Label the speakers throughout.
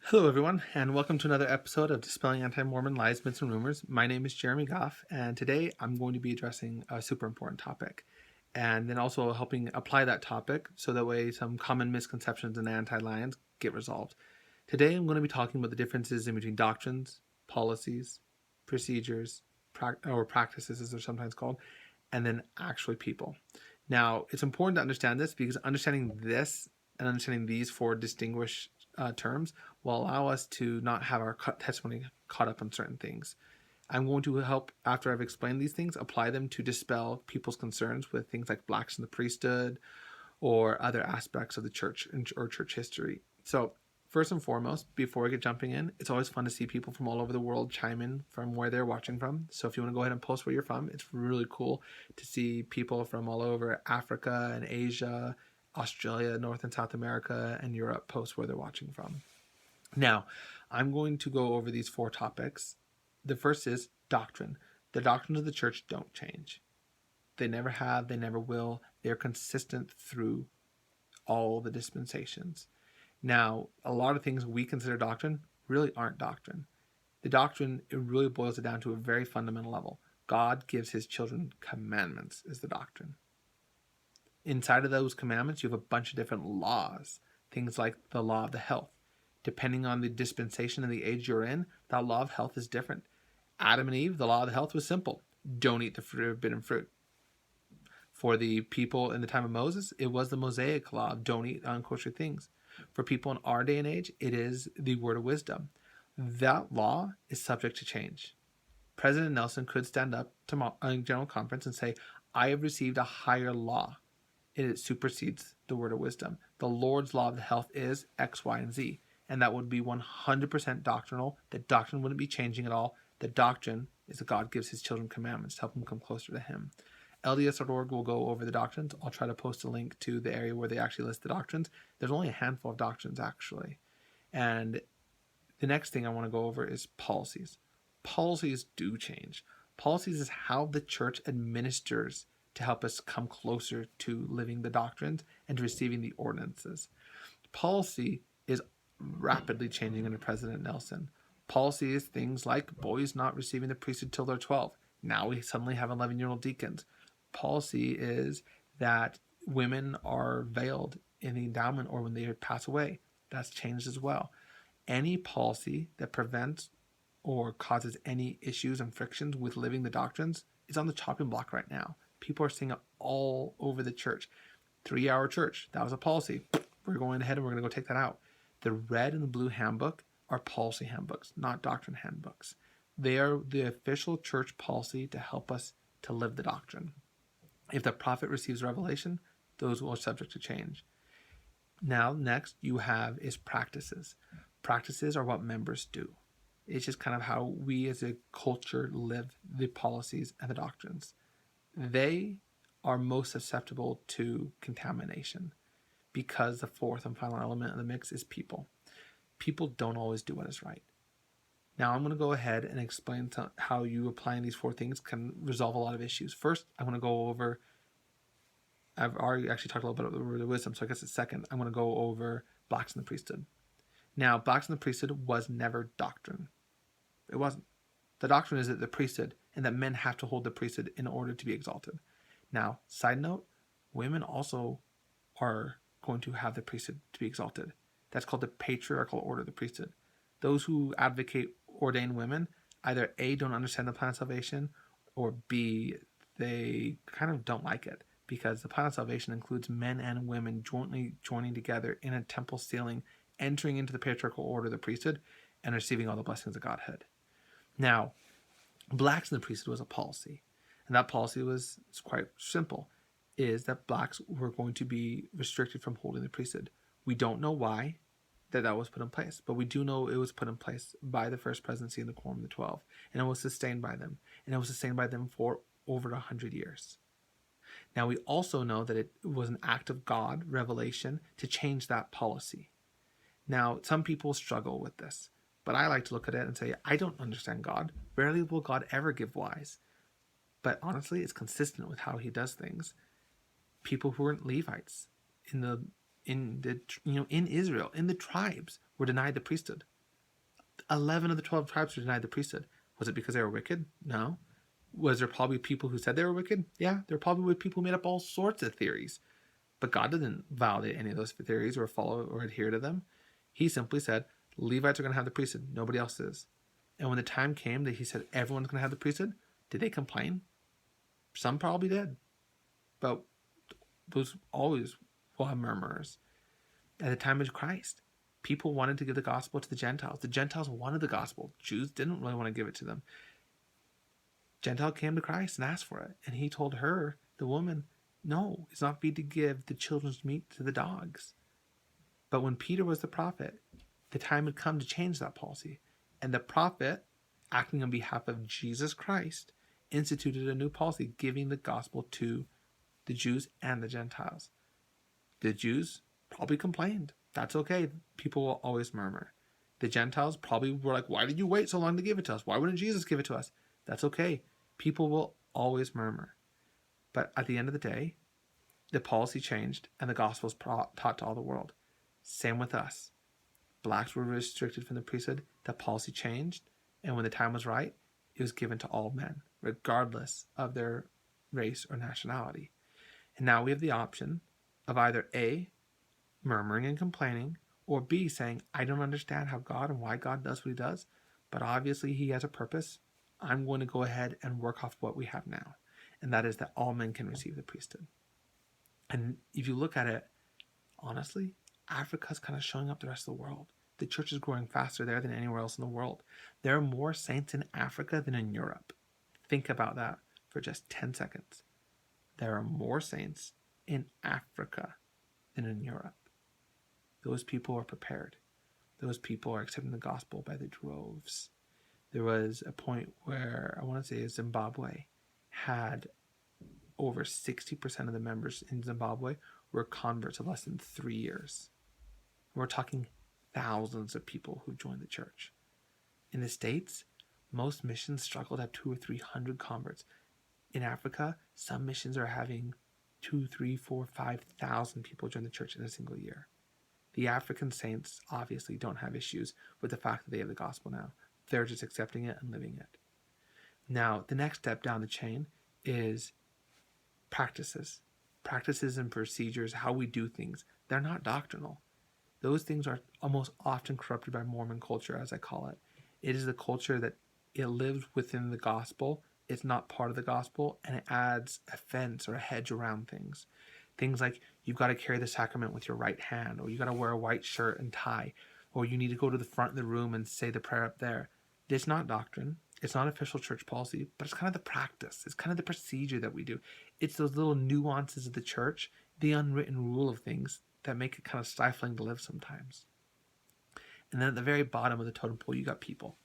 Speaker 1: Hello, everyone, and welcome to another episode of Dispelling Anti-Mormon Lies, Myths, and Rumors. My name is Jeremy Goff, and today I'm going to be addressing a super important topic, and then also helping apply that topic so that way some common misconceptions and anti-lions get resolved. Today I'm going to be talking about the differences in between doctrines, policies, procedures, or practices as they're sometimes called, and then actually people. Now, it's important to understand this because understanding this and understanding these four distinguished terms will allow us to not have our testimony caught up on certain things. I'm going to help, after I've explained these things, apply them to dispel people's concerns with things like blacks in the priesthood or other aspects of the church or church history. So, first and foremost, before we get jumping in, it's always fun to see people from all over the world chime in from where they're watching from. So if you want to go ahead and post where you're from, it's really cool to see people from all over Africa and Asia, Australia, North and South America, and Europe post where they're watching from. Now, I'm going to go over these four topics. The first is doctrine. The doctrines of the church don't change. They never have, they never will. They're consistent through all the dispensations. Now, a lot of things we consider doctrine really aren't doctrine. The doctrine, it really boils it down to a very fundamental level. God gives his children commandments is the doctrine. Inside of those commandments, you have a bunch of different laws. Things like the law of the health. Depending on the dispensation and the age you're in, that law of health is different. Adam and Eve, the law of the health was simple. Don't eat the forbidden fruit. For the people in the time of Moses, it was the Mosaic law, don't eat unkosher things. For people in our day and age, it is the word of wisdom. That law is subject to change. President Nelson could stand up to a general conference and say, I have received a higher law. It supersedes the word of wisdom. The Lord's law of the health is X, Y, and Z. And that would be 100% doctrinal. The doctrine wouldn't be changing at all. The doctrine is that God gives his children commandments to help them come closer to him. LDS.org will go over the doctrines. I'll try to post a link to the area where they actually list the doctrines. There's only a handful of doctrines, actually. And the next thing I want to go over is policies. Policies do change. Policies is how the church administers to help us come closer to living the doctrines and to receiving the ordinances. Policy is rapidly changing under President Nelson. Policy is things like boys not receiving the priesthood till they're 12. Now we suddenly have 11-year-old deacons. Policy is that women are veiled in the endowment or when they pass away. That's changed as well. Any policy that prevents or causes any issues and frictions with living the doctrines is on the chopping block right now. People are seeing it all over the church. 3-hour church, that was a policy. We're going ahead and we're going to go take that out. The red and the blue handbook are policy handbooks, not doctrine handbooks. They are the official church policy to help us to live the doctrine. If the prophet receives revelation, those are subject to change. Now, next you have is practices. Practices are what members do. It's just kind of how we as a culture live the policies and the doctrines. They are most susceptible to contamination because the fourth and final element of the mix is people. People don't always do what is right. Now I'm going to go ahead and explain how you applying these four things can resolve a lot of issues. First, I'm going to go over, I've already actually talked a little bit about the word of wisdom, so I guess it's second. I'm going to go over blacks in the priesthood. Now, blacks in the priesthood was never doctrine. It wasn't. The doctrine is that the priesthood and that men have to hold the priesthood in order to be exalted. Now, side note, women also are going to have the priesthood to be exalted. That's called the patriarchal order of the priesthood. Those who advocate ordained women either A, don't understand the plan of salvation, or B, they kind of don't like it because the plan of salvation includes men and women jointly joining together in a temple ceiling, entering into the patriarchal order of the priesthood, and receiving all the blessings of Godhead. Now, blacks in the priesthood was a policy, and that policy was quite simple, is that blacks were going to be restricted from holding the priesthood. We don't know why that was put in place, but we do know it was put in place by the first presidency in the Quorum of the 12, and it was sustained by them, and it was sustained by them for over 100 years. Now, we also know that it was an act of God, revelation, to change that policy. Now, some people struggle with this, but I like to look at it and say, I don't understand God. Rarely will God ever give wise. But honestly, it's consistent with how he does things. People who weren't Levites in Israel, in the tribes, were denied the priesthood. 11 of the 12 tribes denied the priesthood. Was it because they were wicked? No. Was there probably people who said they were wicked? Yeah, there probably were people who made up all sorts of theories. But God didn't validate any of those theories or follow or adhere to them. He simply said, Levites are going to have the priesthood. Nobody else is. And when the time came that he said everyone's going to have the priesthood, did they complain? Some probably did. But those always will have murmurers. At the time of Christ, people wanted to give the gospel to the Gentiles. The Gentiles wanted the gospel. Jews didn't really want to give it to them. Gentile came to Christ and asked for it. And he told her, the woman, no, it's not for you to give the children's meat to the dogs. But when Peter was the prophet, the time had come to change that policy. And the prophet, acting on behalf of Jesus Christ, instituted a new policy, giving the gospel to the Jews and the Gentiles. The Jews probably complained. That's okay. People will always murmur. The Gentiles probably were like, why did you wait so long to give it to us? Why wouldn't Jesus give it to us? That's okay. People will always murmur. But at the end of the day, the policy changed and the gospel was taught to all the world. Same with us. Blacks were restricted from the priesthood. The policy changed. And when the time was right, it was given to all men, regardless of their race or nationality. And now we have the option of either A, murmuring and complaining, or B, saying, I don't understand how God and why God does what he does, but obviously he has a purpose. I'm going to go ahead and work off what we have now. And that is that all men can receive the priesthood. And if you look at it, honestly, Africa's kind of showing up the rest of the world. The church is growing faster there than anywhere else in the world. There are more saints in Africa than in Europe. Think about that for just 10 seconds. There are more saints in Africa than in Europe. Those people are prepared. Those people are accepting the gospel by the droves. There was a point where I want to say Zimbabwe had over 60% of the members in Zimbabwe were converts of less than 3 years. We're talking thousands of people who joined the church. In the States, most missions struggle to have 200 or 300 converts. In Africa, some missions are having 2, 3, 4, 5,000 people join the church in a single year. The African saints obviously don't have issues with the fact that they have the gospel now. They're just accepting it and living it. Now, the next step down the chain is practices. Practices and procedures, how we do things. They're not doctrinal. Those things are almost often corrupted by Mormon culture, as I call it. It is the culture that it lives within the gospel. It's not part of the gospel, and it adds a fence or a hedge around things. Things like you've got to carry the sacrament with your right hand, or you've got to wear a white shirt and tie, or you need to go to the front of the room and say the prayer up there. It's not doctrine. It's not official church policy, but it's kind of the practice. It's kind of the procedure that we do. It's those little nuances of the church, the unwritten rule of things that make it kind of stifling to live sometimes. And then at the very bottom of the totem pole, you got people.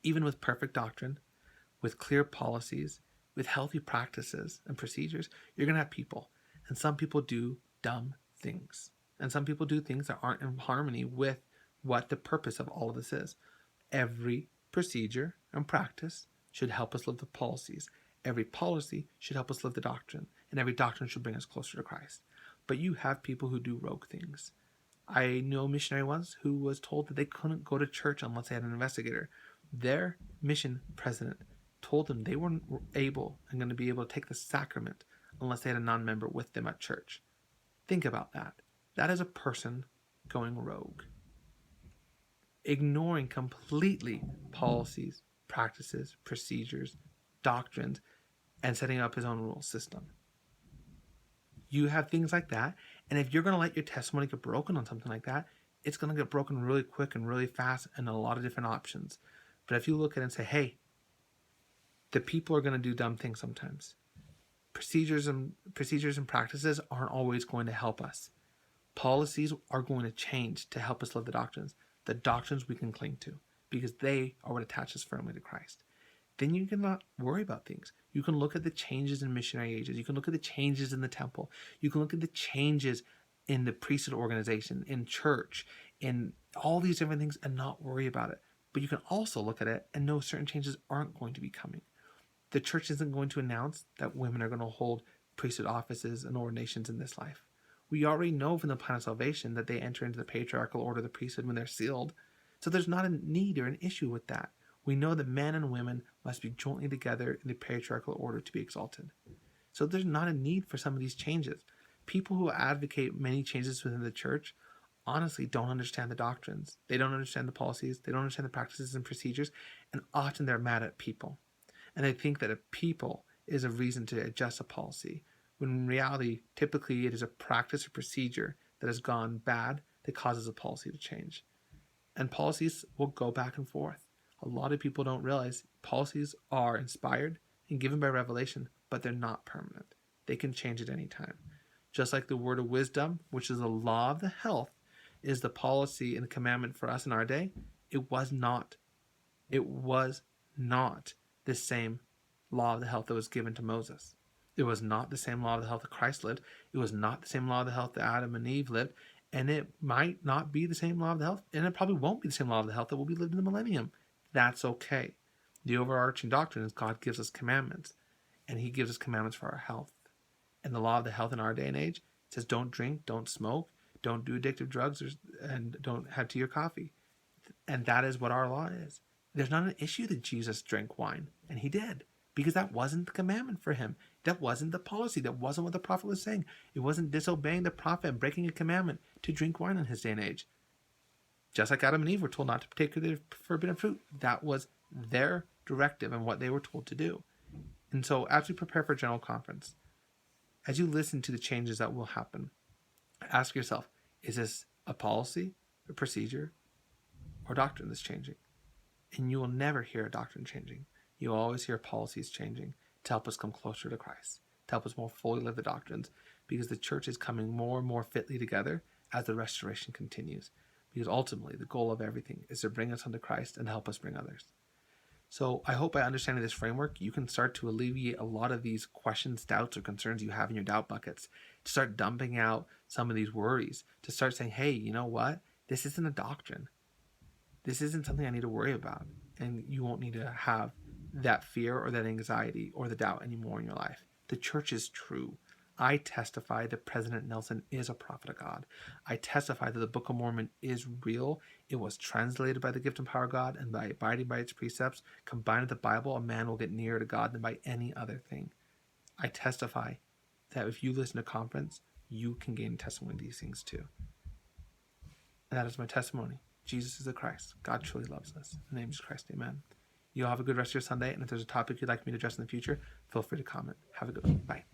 Speaker 1: Even with perfect doctrine, with clear policies, with healthy practices and procedures, you're going to have people. And some people do dumb things. And some people do things that aren't in harmony with what the purpose of all of this is. Every procedure and practice should help us live the policies. Every policy should help us live the doctrine. And every doctrine should bring us closer to Christ. But you have people who do rogue things. I know a missionary once who was told that they couldn't go to church unless they had an investigator. Their mission president told them they weren't able and going to be able to take the sacrament unless they had a non-member with them at church. Think about that. That is a person going rogue. Ignoring completely policies, practices, procedures, doctrines, and setting up his own rule system. You have things like that, and if you're going to let your testimony get broken on something like that, it's going to get broken really quick and really fast and a lot of different options. But if you look at it and say, hey, the people are going to do dumb things sometimes. Procedures and practices aren't always going to help us. Policies are going to change to help us live the doctrines. The doctrines we can cling to because they are what attach us firmly to Christ. Then you cannot worry about things. You can look at the changes in missionary ages. You can look at the changes in the temple. You can look at the changes in the priesthood organization, in church, in all these different things and not worry about it. But you can also look at it and know certain changes aren't going to be coming. The church isn't going to announce that women are going to hold priesthood offices and ordinations in this life. We already know from the plan of salvation that they enter into the patriarchal order of the priesthood when they're sealed. So there's not a need or an issue with that. We know that men and women must be jointly together in the patriarchal order to be exalted. So there's not a need for some of these changes. People who advocate many changes within the church honestly don't understand the doctrines. They don't understand the policies. They don't understand the practices and procedures. And often they're mad at people. And they think that a people is a reason to adjust a policy, when in reality, typically it is a practice or procedure that has gone bad that causes a policy to change. And policies will go back and forth. A lot of people don't realize policies are inspired and given by revelation, but they're not permanent. They can change at any time. Just like the word of wisdom, which is the law of the health, is the policy and commandment for us in our day, it was not the same law of the health that was given to Moses. It was not the same law of the health that Christ lived. It was not the same law of the health that Adam and Eve lived. And it might not be the same law of the health, and it probably won't be the same law of the health that will be lived in the millennium. That's okay. The overarching doctrine is God gives us commandments, and he gives us commandments for our health. And the law of the health in our day and age says don't drink, don't smoke, don't do addictive drugs, and don't have tea or coffee. And that is what our law is. There's not an issue that Jesus drank wine, and he did, because that wasn't the commandment for him. That wasn't the policy. That wasn't what the prophet was saying. It wasn't disobeying the prophet and breaking a commandment to drink wine in his day and age. Just like Adam and Eve were told not to partake of the forbidden fruit. That was their directive and what they were told to do. And so as we prepare for General Conference, as you listen to the changes that will happen, ask yourself, is this a policy, a procedure, or doctrine that's changing? And you will never hear a doctrine changing. You'll always hear policies changing to help us come closer to Christ, to help us more fully live the doctrines, because the church is coming more and more fitly together as the restoration continues. Because ultimately, the goal of everything is to bring us unto Christ and help us bring others. So I hope by understanding this framework, you can start to alleviate a lot of these questions, doubts, or concerns you have in your doubt buckets, to start dumping out some of these worries, to start saying, hey, you know what? This isn't a doctrine. This isn't something I need to worry about. And you won't need to have that fear or that anxiety or the doubt anymore in your life. The church is true. I testify that President Nelson is a prophet of God. I testify that the Book of Mormon is real. It was translated by the gift and power of God, and by abiding by its precepts, combined with the Bible, a man will get nearer to God than by any other thing. I testify that if you listen to conference, you can gain testimony of these things too. And that is my testimony. Jesus is the Christ. God truly loves us. In the name of Christ, amen. You all have a good rest of your Sunday, and if there's a topic you'd like me to address in the future, feel free to comment. Have a good one. Bye.